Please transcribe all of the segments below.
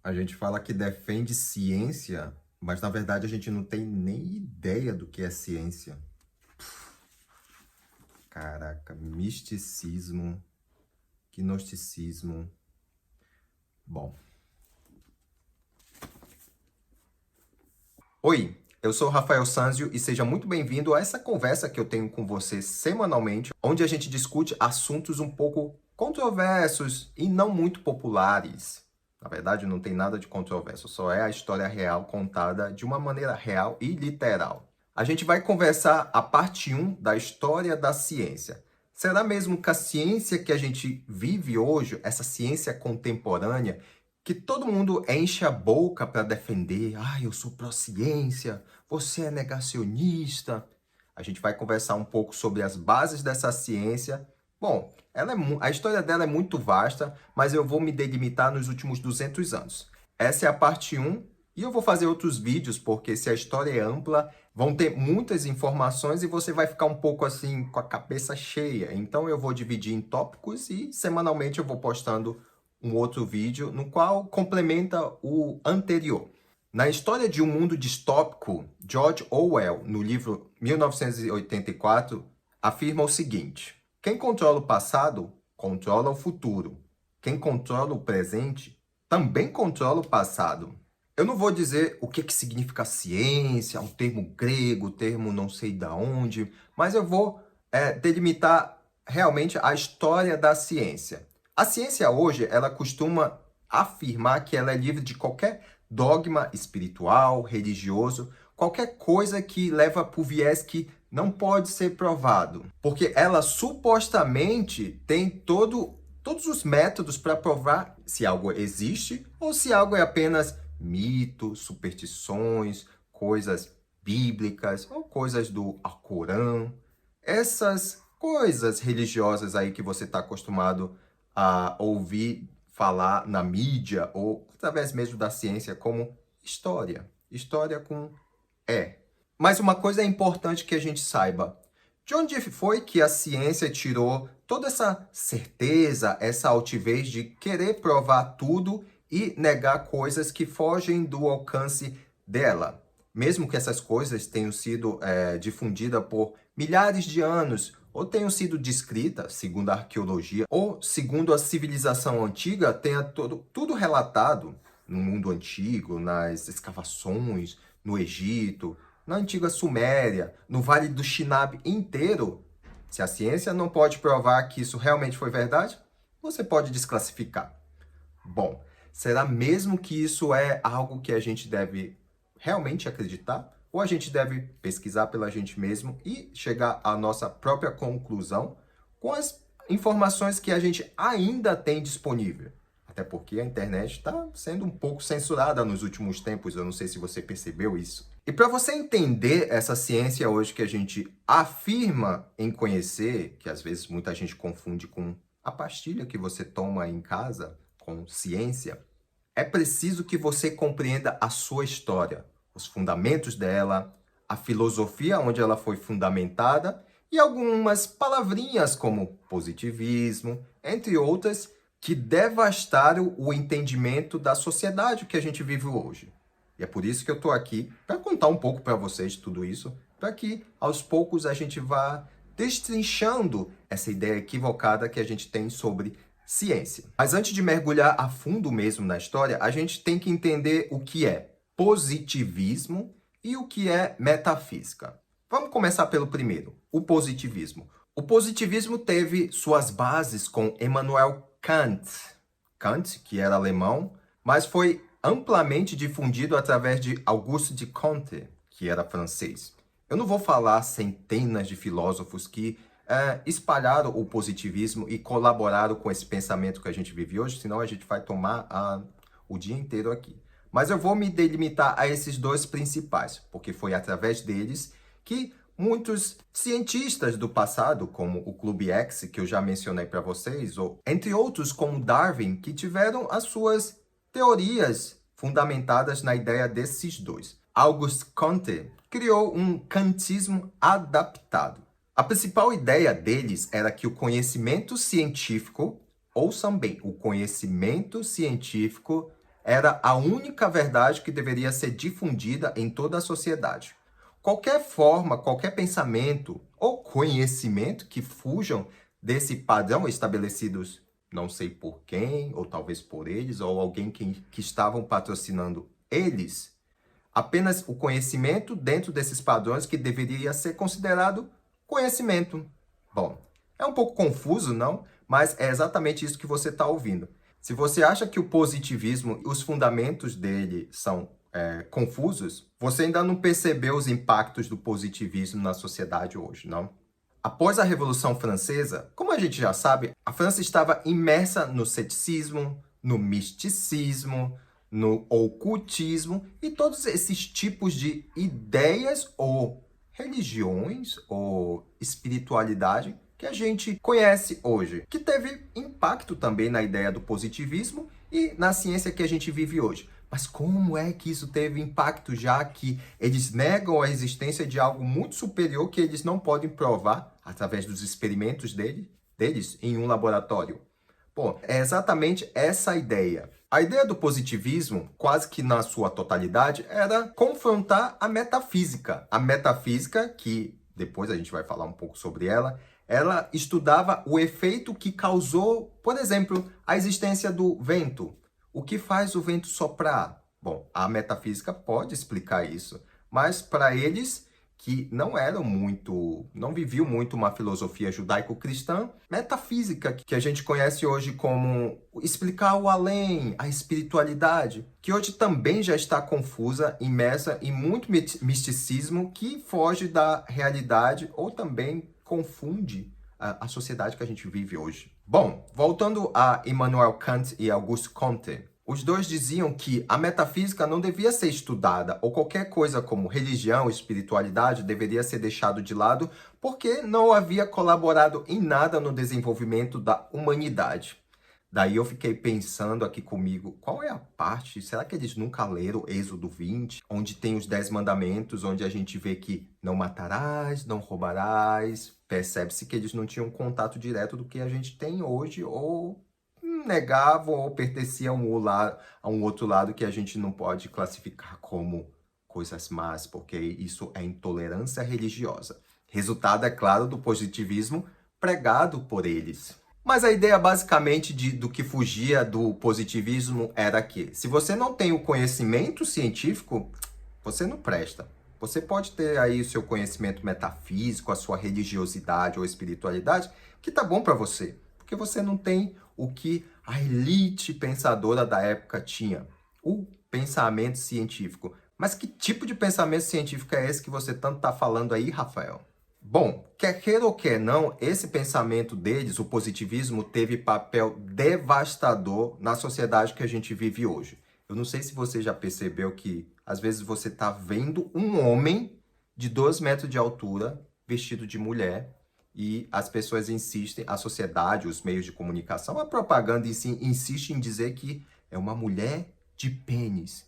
A gente fala que defende ciência, mas na verdade a gente não tem nem ideia do que é ciência. Caraca, misticismo, gnosticismo. Bom. Oi, eu sou o Rafael Sanzio e seja muito bem-vindo a essa conversa que eu tenho com você semanalmente, onde a gente discute assuntos um pouco controversos e não muito populares. Na verdade, não tem nada de controverso, só é a história real contada de uma maneira real e literal. A gente vai conversar a parte 1 da história da ciência. Será mesmo que a ciência que a gente vive hoje, essa ciência contemporânea, que todo mundo enche a boca para defender, eu sou pró-ciência, você é negacionista. A gente vai conversar um pouco sobre as bases dessa ciência. Bom, a história dela é muito vasta, mas eu vou me delimitar nos últimos 200 anos. Essa é a parte 1 e eu vou fazer outros vídeos, porque se a história é ampla, vão ter muitas informações e você vai ficar um pouco assim com a cabeça cheia. Então eu vou dividir em tópicos e semanalmente eu vou postando um outro vídeo no qual complementa o anterior. Na história de um mundo distópico, George Orwell, no livro 1984, afirma o seguinte: quem controla o passado, controla o futuro. Quem controla o presente, também controla o passado. Eu não vou dizer o que significa ciência, um termo grego, termo não sei da onde, mas eu vou delimitar realmente a história da ciência. A ciência hoje, ela costuma afirmar que ela é livre de qualquer dogma espiritual, religioso, qualquer coisa que leva para o viés que não pode ser provado. Porque ela supostamente tem todos os métodos para provar se algo existe ou se algo é apenas mito, superstições, coisas bíblicas ou coisas do Alcorão. Essas coisas religiosas aí que você está acostumado a ouvir falar na mídia ou através mesmo da ciência como história. História com E. Mas uma coisa é importante que a gente saiba. De onde foi que a ciência tirou toda essa certeza, essa altivez de querer provar tudo e negar coisas que fogem do alcance dela? Mesmo que essas coisas tenham sido difundidas por milhares de anos, ou tenham sido descritas, segundo a arqueologia, ou segundo a civilização antiga, tenha tudo relatado no mundo antigo, nas escavações, no Egito, na antiga Suméria, no Vale do Chinab inteiro. Se a ciência não pode provar que isso realmente foi verdade, você pode desclassificar. Bom, será mesmo que isso é algo que a gente deve realmente acreditar? Ou a gente deve pesquisar pela gente mesmo e chegar à nossa própria conclusão com as informações que a gente ainda tem disponível? Até porque a internet está sendo um pouco censurada nos últimos tempos, eu não sei se você percebeu isso. E para você entender essa ciência hoje que a gente afirma em conhecer, que às vezes muita gente confunde com a pastilha que você toma em casa, com ciência, é preciso que você compreenda a sua história, os fundamentos dela, a filosofia onde ela foi fundamentada e algumas palavrinhas como positivismo, entre outras, que devastaram o entendimento da sociedade que a gente vive hoje. E é por isso que eu estou aqui para contar um pouco para vocês tudo isso, para que aos poucos a gente vá destrinchando essa ideia equivocada que a gente tem sobre ciência. Mas antes de mergulhar a fundo mesmo na história, a gente tem que entender o que é positivismo e o que é metafísica. Vamos começar pelo primeiro, o positivismo. O positivismo teve suas bases com Immanuel Kant. Kant, que era alemão, mas foi amplamente difundido através de Auguste de Comte, que era francês. Eu não vou falar centenas de filósofos que espalharam o positivismo e colaboraram com esse pensamento que a gente vive hoje, senão a gente vai tomar o dia inteiro aqui. Mas eu vou me delimitar a esses dois principais, porque foi através deles que muitos cientistas do passado, como o Clube X, que eu já mencionei para vocês, ou entre outros como Darwin, que tiveram as suas teorias fundamentadas na ideia desses dois. Auguste Comte criou um kantismo adaptado. A principal ideia deles era que o conhecimento científico, ouçam bem, o conhecimento científico era a única verdade que deveria ser difundida em toda a sociedade. Qualquer forma, qualquer pensamento ou conhecimento que fujam desse padrão estabelecidos, não sei por quem, ou talvez por eles, ou alguém que estavam patrocinando eles, apenas o conhecimento dentro desses padrões que deveria ser considerado conhecimento. Bom, é um pouco confuso, não? Mas é exatamente isso que você está ouvindo. Se você acha que o positivismo e os fundamentos dele são confusos, você ainda não percebeu os impactos do positivismo na sociedade hoje, não? Após a Revolução Francesa, como a gente já sabe, a França estava imersa no ceticismo, no misticismo, no ocultismo e todos esses tipos de ideias ou religiões ou espiritualidade que a gente conhece hoje, que teve impacto também na ideia do positivismo e na ciência que a gente vive hoje. Mas como é que isso teve impacto, já que eles negam a existência de algo muito superior que eles não podem provar através dos experimentos deles em um laboratório? Bom, é exatamente essa a ideia. A ideia do positivismo, quase que na sua totalidade, era confrontar a metafísica. A metafísica, que depois a gente vai falar um pouco sobre ela estudava o efeito que causou, por exemplo, a existência do vento. O que faz o vento soprar? Bom, a metafísica pode explicar isso, mas para eles que não viviam muito uma filosofia judaico-cristã, metafísica, que a gente conhece hoje como explicar o além, a espiritualidade, que hoje também já está confusa, imersa em muito misticismo que foge da realidade ou também confunde a sociedade que a gente vive hoje. Bom, voltando a Immanuel Kant e Auguste Comte, os dois diziam que a metafísica não devia ser estudada, ou qualquer coisa como religião, espiritualidade, deveria ser deixado de lado, porque não havia colaborado em nada no desenvolvimento da humanidade. Daí eu fiquei pensando aqui comigo, qual é a parte? Será que eles nunca leram Êxodo 20, onde tem os 10 mandamentos, onde a gente vê que não matarás, não roubarás? Percebe-se que eles não tinham contato direto do que a gente tem hoje, ou negavam ou pertenciam a um outro lado que a gente não pode classificar como coisas más, porque isso é intolerância religiosa. Resultado, é claro, do positivismo pregado por eles. Mas a ideia basicamente do que fugia do positivismo era que, se você não tem o conhecimento científico, você não presta. Você pode ter aí o seu conhecimento metafísico, a sua religiosidade ou espiritualidade, que tá bom para você, porque você não tem o que a elite pensadora da época tinha, o pensamento científico. Mas que tipo de pensamento científico é esse que você tanto está falando aí, Rafael? Bom, quer queira ou quer não, esse pensamento deles, o positivismo, teve papel devastador na sociedade que a gente vive hoje. Eu não sei se você já percebeu que, às vezes, você está vendo um homem de 2 metros de altura, vestido de mulher, e as pessoas insistem, a sociedade, os meios de comunicação, a propaganda insiste em dizer que é uma mulher de pênis.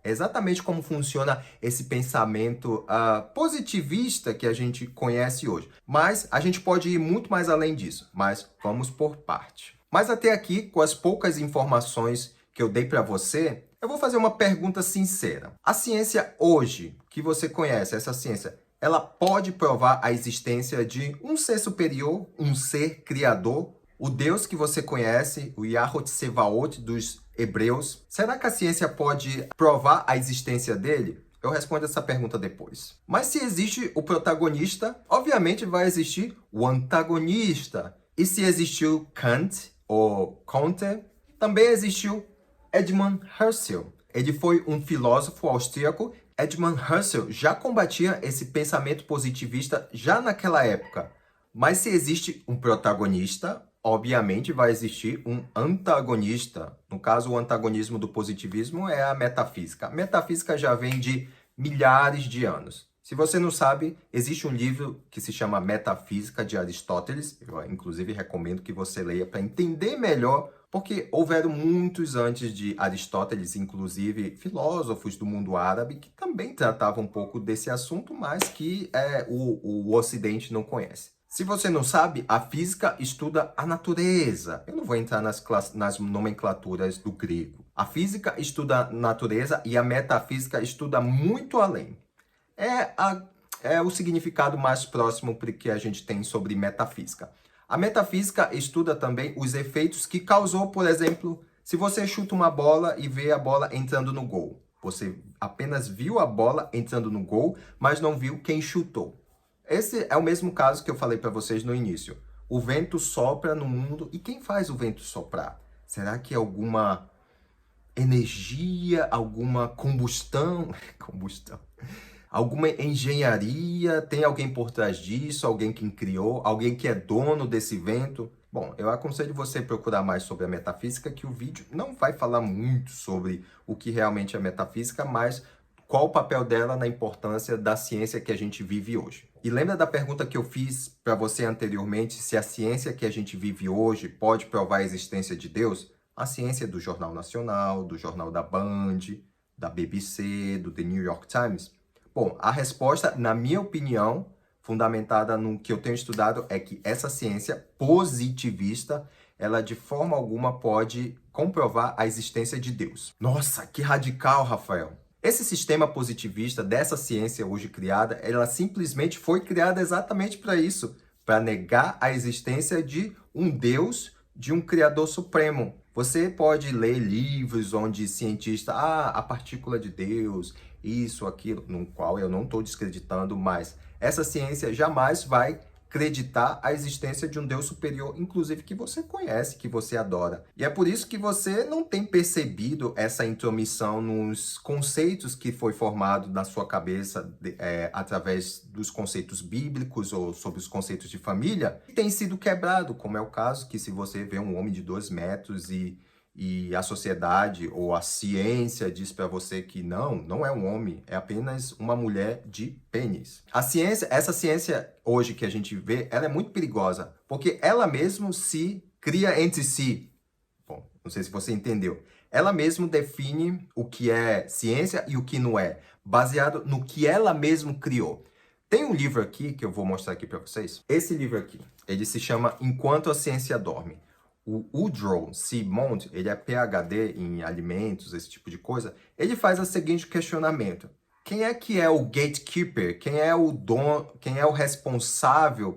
É exatamente como funciona esse pensamento positivista que a gente conhece hoje. Mas a gente pode ir muito mais além disso, mas vamos por parte. Mas até aqui, com as poucas informações que eu dei para você, eu vou fazer uma pergunta sincera. A ciência hoje, que você conhece, essa ciência, ela pode provar a existência de um ser superior, um ser criador, o Deus que você conhece, o Yahweh Tsevaot dos hebreus? Será que a ciência pode provar a existência dele? Eu respondo essa pergunta depois. Mas se existe o protagonista, obviamente vai existir o antagonista. E se existiu Kant ou Comte, também existiu Edmund Husserl. Ele foi um filósofo austríaco. Edmund Husserl já combatia esse pensamento positivista já naquela época. Mas se existe um protagonista, obviamente vai existir um antagonista. No caso, o antagonismo do positivismo é a metafísica. A metafísica já vem de milhares de anos. Se você não sabe, existe um livro que se chama Metafísica de Aristóteles. Eu, inclusive, recomendo que você leia para entender melhor, porque houveram muitos antes de Aristóteles, inclusive filósofos do mundo árabe, que também tratavam um pouco desse assunto, mas que o Ocidente não conhece. Se você não sabe, a física estuda a natureza. Eu não vou entrar nas nomenclaturas do grego. A física estuda a natureza e a metafísica estuda muito além. É, é o significado mais próximo que a gente tem sobre metafísica. A metafísica estuda também os efeitos que causou, por exemplo, se você chuta uma bola e vê a bola entrando no gol. Você apenas viu a bola entrando no gol, mas não viu quem chutou. Esse é o mesmo caso que eu falei para vocês no início. O vento sopra no mundo e quem faz o vento soprar? Será que é alguma energia, alguma combustão? Combustão. Alguma engenharia? Tem alguém por trás disso? Alguém que criou? Alguém que é dono desse vento? Bom, eu aconselho você a procurar mais sobre a metafísica, que o vídeo não vai falar muito sobre o que realmente é metafísica, mas qual o papel dela na importância da ciência que a gente vive hoje. E lembra da pergunta que eu fiz para você anteriormente, se a ciência que a gente vive hoje pode provar a existência de Deus? A ciência do Jornal Nacional, do Jornal da Band, da BBC, do The New York Times. Bom, a resposta, na minha opinião, fundamentada no que eu tenho estudado, é que essa ciência positivista, ela de forma alguma pode comprovar a existência de Deus. Nossa, que radical, Rafael! Esse sistema positivista dessa ciência hoje criada, ela simplesmente foi criada exatamente para isso, para negar a existência de um Deus, de um Criador Supremo. Você pode ler livros onde cientista, a partícula de Deus, isso, aquilo, no qual eu não estou descreditando, mas essa ciência jamais vai acreditar a existência de um Deus superior, inclusive que você conhece, que você adora. E é por isso que você não tem percebido essa intromissão nos conceitos que foi formado na sua cabeça através dos conceitos bíblicos ou sobre os conceitos de família, que tem sido quebrado, como é o caso que se você vê um homem de 2 metros e a sociedade ou a ciência diz para você que não é um homem, é apenas uma mulher de pênis. A ciência, essa ciência hoje que a gente vê, ela é muito perigosa, porque ela mesmo se cria entre si. Bom, não sei se você entendeu. Ela mesmo define o que é ciência e o que não é, baseado no que ela mesmo criou. Tem um livro aqui que eu vou mostrar aqui para vocês. Esse livro aqui, ele se chama Enquanto a Ciência Dorme. O Woodrow C. Montt, ele é PhD em alimentos, esse tipo de coisa. Ele faz o seguinte questionamento: quem é que é o gatekeeper? Quem é o dono? Quem é o responsável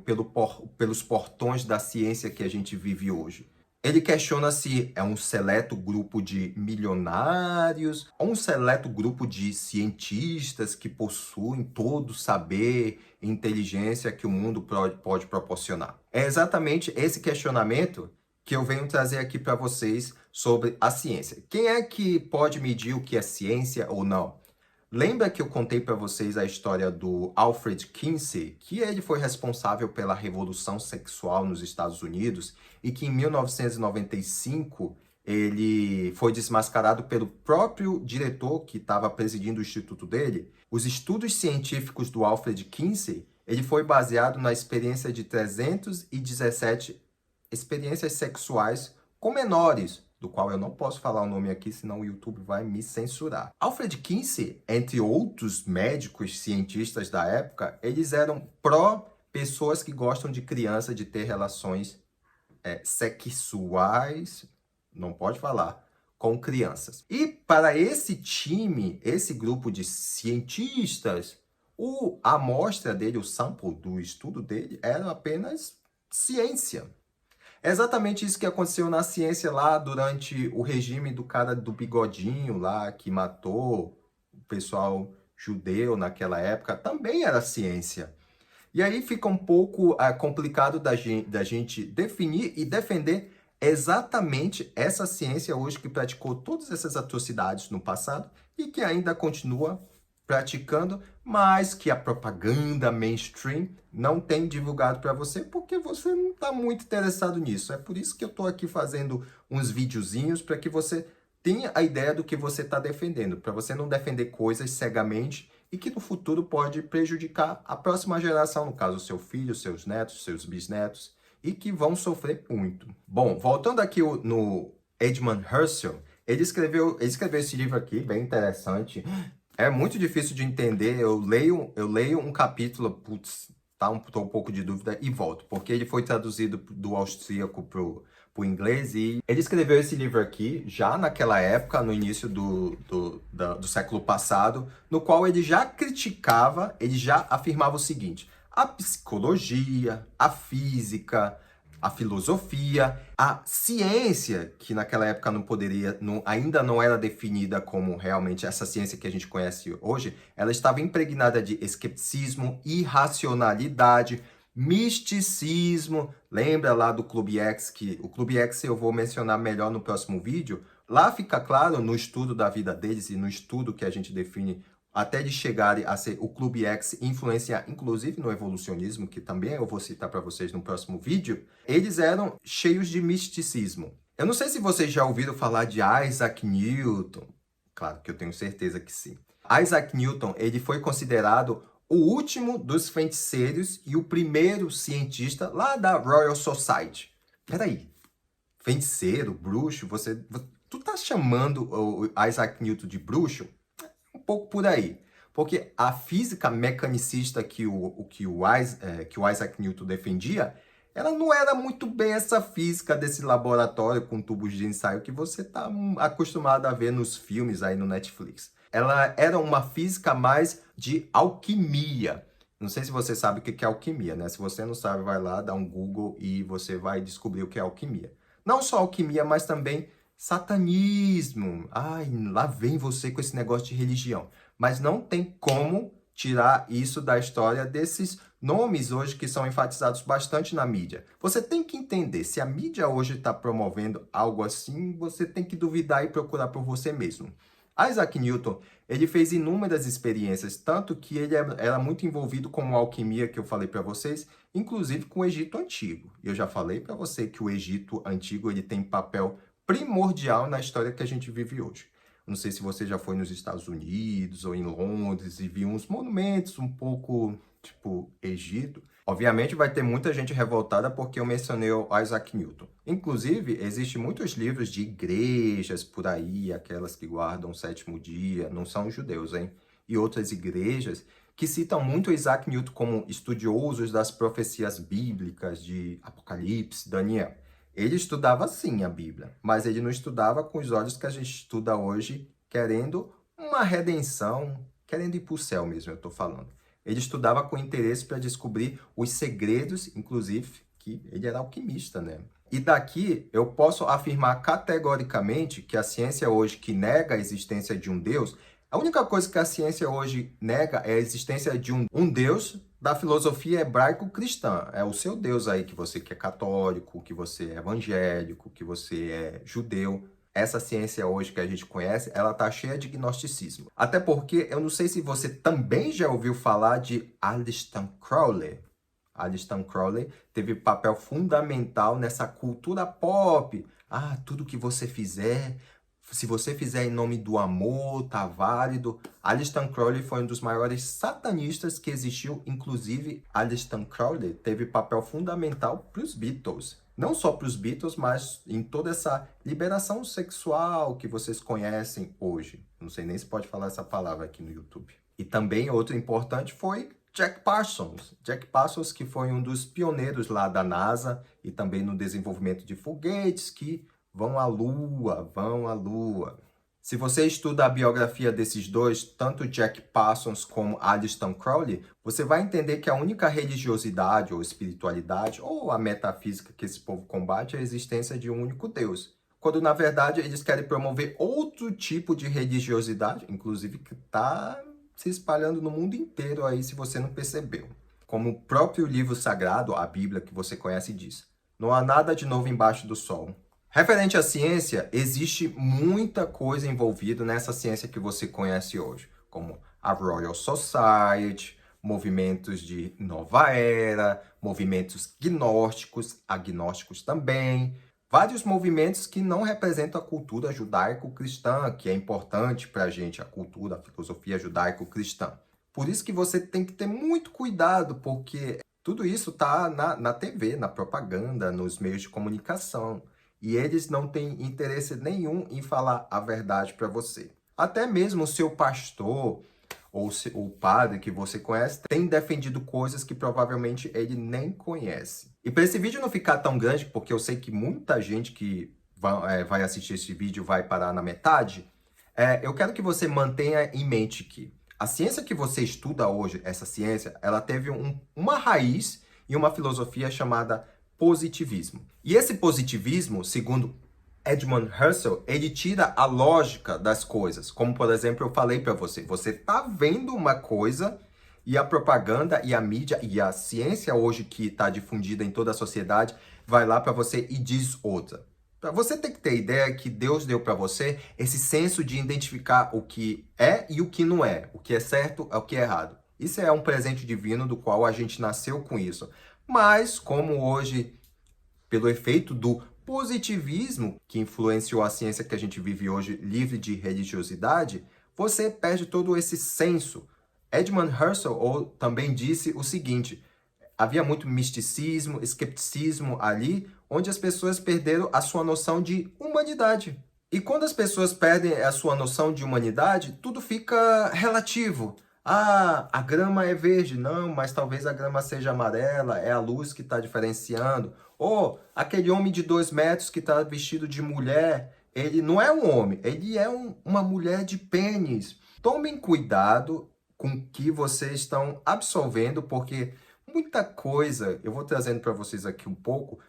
pelos portões da ciência que a gente vive hoje? Ele questiona se é um seleto grupo de milionários ou um seleto grupo de cientistas que possuem todo o saber e inteligência que o mundo pode proporcionar. É exatamente esse questionamento que eu venho trazer aqui para vocês sobre a ciência. Quem é que pode medir o que é ciência ou não? Lembra que eu contei para vocês a história do Alfred Kinsey, que ele foi responsável pela revolução sexual nos Estados Unidos e que em 1995 ele foi desmascarado pelo próprio diretor que estava presidindo o instituto dele? Os estudos científicos do Alfred Kinsey, ele foi baseado na experiência de 317 experiências sexuais com menores, do qual eu não posso falar o nome aqui, senão o YouTube vai me censurar. Alfred Kinsey, entre outros médicos cientistas da época, eles eram pró pessoas que gostam de criança, de ter relações sexuais, não pode falar, com crianças. E para esse time, esse grupo de cientistas, a amostra dele, o sample do estudo dele, era apenas ciência. É exatamente isso que aconteceu na ciência lá durante o regime do cara do bigodinho lá, que matou o pessoal judeu naquela época, também era ciência. E aí fica um pouco complicado da gente definir e defender exatamente essa ciência hoje que praticou todas essas atrocidades no passado e que ainda continua praticando, mas que a propaganda mainstream não tem divulgado para você porque você não está muito interessado nisso. É por isso que eu estou aqui fazendo uns videozinhos para que você tenha a ideia do que você está defendendo, para você não defender coisas cegamente e que no futuro pode prejudicar a próxima geração, no caso, seu filho, seus netos, seus bisnetos, e que vão sofrer muito. Bom, voltando aqui no Edmund Husserl, ele escreveu esse livro aqui, bem interessante. É muito difícil de entender. Eu leio um capítulo, tô um pouco de dúvida e volto, porque ele foi traduzido do austríaco pro para o inglês, e ele escreveu esse livro aqui já naquela época, no início do século passado, no qual ele já criticava, ele já afirmava o seguinte: a psicologia, a física, a filosofia, a ciência, que naquela época ainda não era definida como realmente essa ciência que a gente conhece hoje, ela estava impregnada de escepticismo, irracionalidade, misticismo. Lembra lá do Clube X, que o Clube X eu vou mencionar melhor no próximo vídeo? Lá fica claro, no estudo da vida deles e no estudo que a gente define até de chegarem a ser o Clube X, influenciar inclusive no evolucionismo, que também eu vou citar para vocês no próximo vídeo, eles eram cheios de misticismo. Eu não sei se vocês já ouviram falar de Isaac Newton. Claro que eu tenho certeza que sim. Isaac Newton, ele foi considerado o último dos feiticeiros e o primeiro cientista lá da Royal Society. Peraí, feiticeiro, bruxo, tu tá chamando o Isaac Newton de bruxo? Um pouco por aí. Porque a física mecanicista que o Isaac Newton defendia, ela não era muito bem essa física desse laboratório com tubos de ensaio que você está acostumado a ver nos filmes aí no Netflix. Ela era uma física mais de alquimia. Não sei se você sabe o que é alquimia, né? Se você não sabe, vai lá, dá um Google e você vai descobrir o que é alquimia. Não só alquimia, mas também satanismo. Ai, lá vem você com esse negócio de religião. Mas não tem como tirar isso da história desses nomes hoje que são enfatizados bastante na mídia. Você tem que entender, se a mídia hoje está promovendo algo assim, você tem que duvidar e procurar por você mesmo. Isaac Newton, ele fez inúmeras experiências, tanto que ele era muito envolvido com a alquimia que eu falei para vocês, inclusive com o Egito Antigo. Eu já falei para você que o Egito Antigo ele tem papel primordial na história que a gente vive hoje. Não sei se você já foi nos Estados Unidos ou em Londres e viu uns monumentos um pouco tipo Egito. Obviamente vai ter muita gente revoltada porque eu mencionei o Isaac Newton. Inclusive, existem muitos livros de igrejas por aí, aquelas que guardam o sétimo dia, não são judeus, hein? E outras igrejas que citam muito Isaac Newton como estudiosos das profecias bíblicas de Apocalipse, Daniel. Ele estudava sim a Bíblia, mas ele não estudava com os olhos que a gente estuda hoje, querendo uma redenção, querendo ir para o céu mesmo, eu estou falando. Ele estudava com interesse para descobrir os segredos, inclusive, que ele era alquimista, né? E daqui eu posso afirmar categoricamente que a ciência hoje que nega a existência de um Deus, a única coisa que a ciência hoje nega é a existência de um Deus da filosofia hebraico-cristã. É o seu Deus aí, que você que é católico, que você é evangélico, que você é judeu. Essa ciência hoje que a gente conhece, ela tá cheia de gnosticismo. Até porque eu não sei se você também já ouviu falar de Aleister Crowley. Aleister Crowley teve papel fundamental nessa cultura pop. Ah, tudo que você fizer, se você fizer em nome do amor, tá válido. Aleister Crowley foi um dos maiores satanistas que existiu. Inclusive, Aleister Crowley teve papel fundamental para os Beatles. Não só para os Beatles, mas em toda essa liberação sexual que vocês conhecem hoje. Não sei nem se pode falar essa palavra aqui no YouTube. E também outro importante foi Jack Parsons. Jack Parsons, que foi um dos pioneiros lá da NASA e também no desenvolvimento de foguetes que vão à Lua, vão à Lua. Se você estuda a biografia desses dois, tanto Jack Parsons como Aleister Crowley, você vai entender que a única religiosidade ou espiritualidade ou a metafísica que esse povo combate é a existência de um único Deus. Quando, na verdade, eles querem promover outro tipo de religiosidade, inclusive que está se espalhando no mundo inteiro aí, se você não percebeu. Como o próprio livro sagrado, a Bíblia, que você conhece, diz: não há nada de novo embaixo do sol. Referente à ciência, existe muita coisa envolvida nessa ciência que você conhece hoje, como a Royal Society, movimentos de nova era, movimentos gnósticos, agnósticos também, vários movimentos que não representam a cultura judaico-cristã, que é importante para a gente, a cultura, a filosofia judaico-cristã. Por isso que você tem que ter muito cuidado, porque tudo isso está na TV, na propaganda, nos meios de comunicação. E eles não têm interesse nenhum em falar a verdade para você. Até mesmo o seu pastor, ou o padre que você conhece tem defendido coisas que provavelmente ele nem conhece. E para esse vídeo não ficar tão grande, porque eu sei que muita gente que vai assistir esse vídeo vai parar na metade, eu quero que você mantenha em mente que a ciência que você estuda hoje, essa ciência, ela teve uma raiz e uma filosofia chamada positivismo. E esse positivismo, segundo Edmund Husserl, ele tira a lógica das coisas. Como, por exemplo, eu falei para você, você está vendo uma coisa e a propaganda e a mídia e a ciência hoje que está difundida em toda a sociedade vai lá para você e diz outra. Para você ter que ter ideia que Deus deu para você esse senso de identificar o que é e o que não é, o que é certo e o que é errado. Isso é um presente divino do qual a gente nasceu com isso. Mas, como hoje, pelo efeito do positivismo que influenciou a ciência que a gente vive hoje, livre de religiosidade, você perde todo esse senso. Edmund Husserl também disse o seguinte: havia muito misticismo, escepticismo ali, onde as pessoas perderam a sua noção de humanidade. E quando as pessoas perdem a sua noção de humanidade, tudo fica relativo. Ah, a grama é verde. Não, mas talvez a grama seja amarela, é a luz que está diferenciando. Ou aquele homem de 2 metros que está vestido de mulher, ele não é um homem, ele é uma mulher de pênis. Tomem cuidado com o que vocês estão absorvendo, porque muita coisa, eu vou trazendo para vocês aqui um pouco,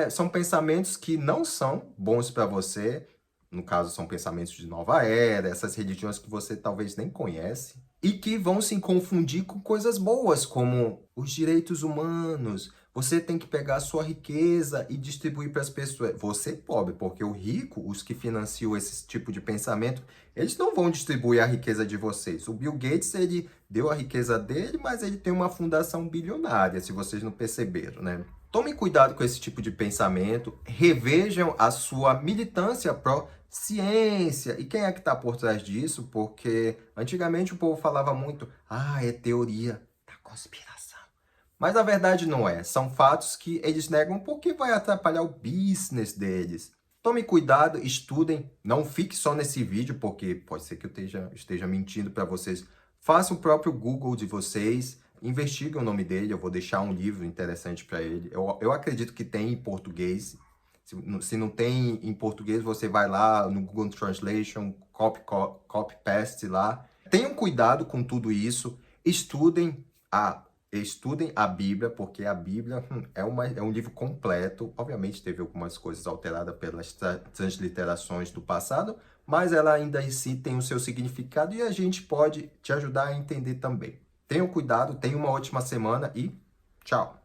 são pensamentos que não são bons para você. No caso, são pensamentos de nova era, essas religiões que você talvez nem conhece, e que vão se confundir com coisas boas, como os direitos humanos. Você tem que pegar a sua riqueza e distribuir para as pessoas. Você pobre, porque o rico, os que financiam esse tipo de pensamento, eles não vão distribuir a riqueza de vocês. O Bill Gates, ele deu a riqueza dele, mas ele tem uma fundação bilionária, se vocês não perceberam, né? Tomem cuidado com esse tipo de pensamento, revejam a sua militância pró-ciência. E quem é que está por trás disso? Porque antigamente o povo falava muito, é teoria da conspiração. Mas a verdade não é. São fatos que eles negam porque vai atrapalhar o business deles. Tome cuidado, estudem, não fique só nesse vídeo, porque pode ser que eu esteja mentindo para vocês. Faça o próprio Google de vocês, investigue o nome dele, eu vou deixar um livro interessante para ele. Eu acredito que tem em português. Se não tem em português, você vai lá no Google Translation, copy-paste lá. Tenham cuidado com tudo isso, estudem a Bíblia, porque a Bíblia é um livro completo. Obviamente teve algumas coisas alteradas pelas transliterações do passado, mas ela ainda em si tem o seu significado e a gente pode te ajudar a entender também. Tenham cuidado, tenham uma ótima semana e tchau!